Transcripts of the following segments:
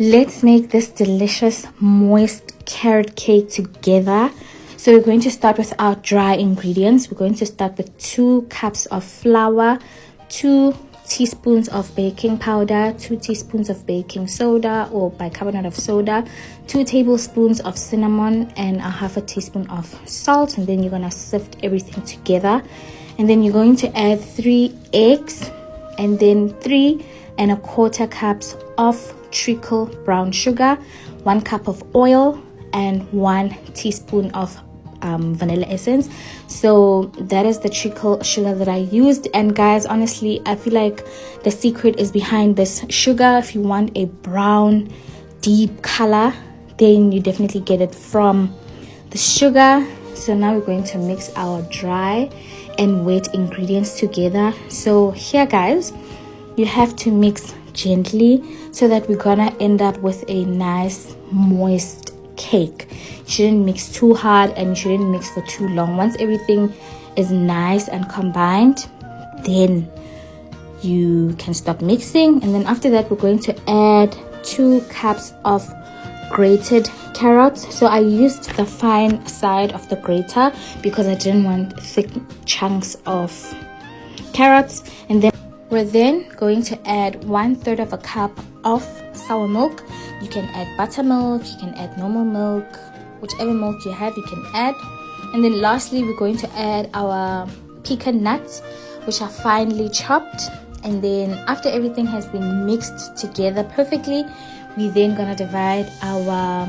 let's make this delicious moist carrot cake together. So we're going to start with our dry ingredients. We're going to start with 2 cups of flour, 2 teaspoons of baking powder, 2 teaspoons of baking soda or bicarbonate of soda, 2 tablespoons of cinnamon, and a half a teaspoon of salt. And then you're going to sift everything together. And then you're going to add 3 eggs, and then 3 1/4 cups of treacle brown sugar, 1 cup of oil, and 1 teaspoon of vanilla essence. So that is the treacle sugar that I used. And guys, honestly, I feel like the secret is behind this sugar. If you want a brown deep color, then you definitely get it from the sugar. So now we're going to mix our dry and wet ingredients together. So here, guys, you have to mix gently so that we're gonna end up with a nice moist cake. You shouldn't mix too hard and you shouldn't mix for too long. Once everything is nice and combined, then you can stop mixing. And then after that, we're going to add 2 cups of grated carrots. So I used the fine side of the grater because I didn't want thick chunks of carrots. And then we're going to add 1/3 of a cup of sour milk. You can add buttermilk, you can add normal milk, whichever milk you have you can add. And then lastly, we're going to add our pecan nuts, which are finely chopped. And then after everything has been mixed together perfectly, we then gonna divide our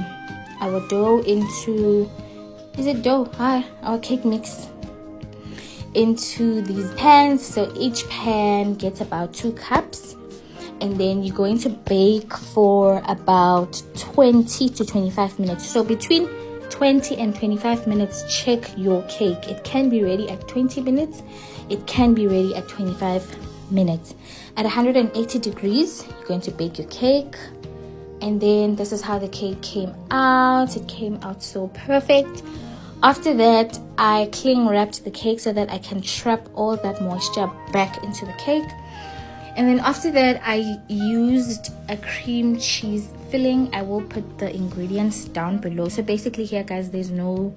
dough into, our cake mix into these pans. So each pan gets about 2 cups. And then you're going to bake for about 20 to 25 minutes. So between 20 and 25 minutes, check your cake. It can be ready at 20 minutes. It can be ready at 25 minutes. At 180 degrees, you're going to bake your cake. And then this is how the cake came out. It came out so perfect. After that, I cling wrapped the cake so that I can trap all that moisture back into the cake. And then after that, I used a cream cheese filling. I will put the ingredients down below. So basically here, guys, there's no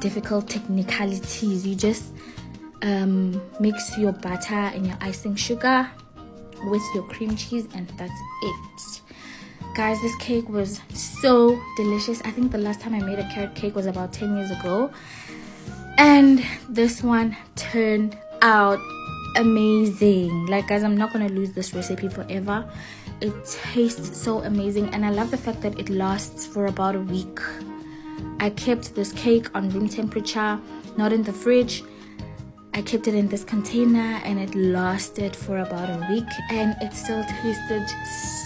difficult technicalities. You just mix your butter and your icing sugar with your cream cheese, and that's it. Guys, this cake was so delicious. I think the last time I made a carrot cake was about 10 years ago. And this one turned out amazing. Like, guys, I'm not gonna lose this recipe forever. It tastes so amazing, and I love the fact that it lasts for about a week. I kept this cake on room temperature, not in the fridge. I kept it in this container and it lasted for about a week, and it still tasted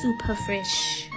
super fresh.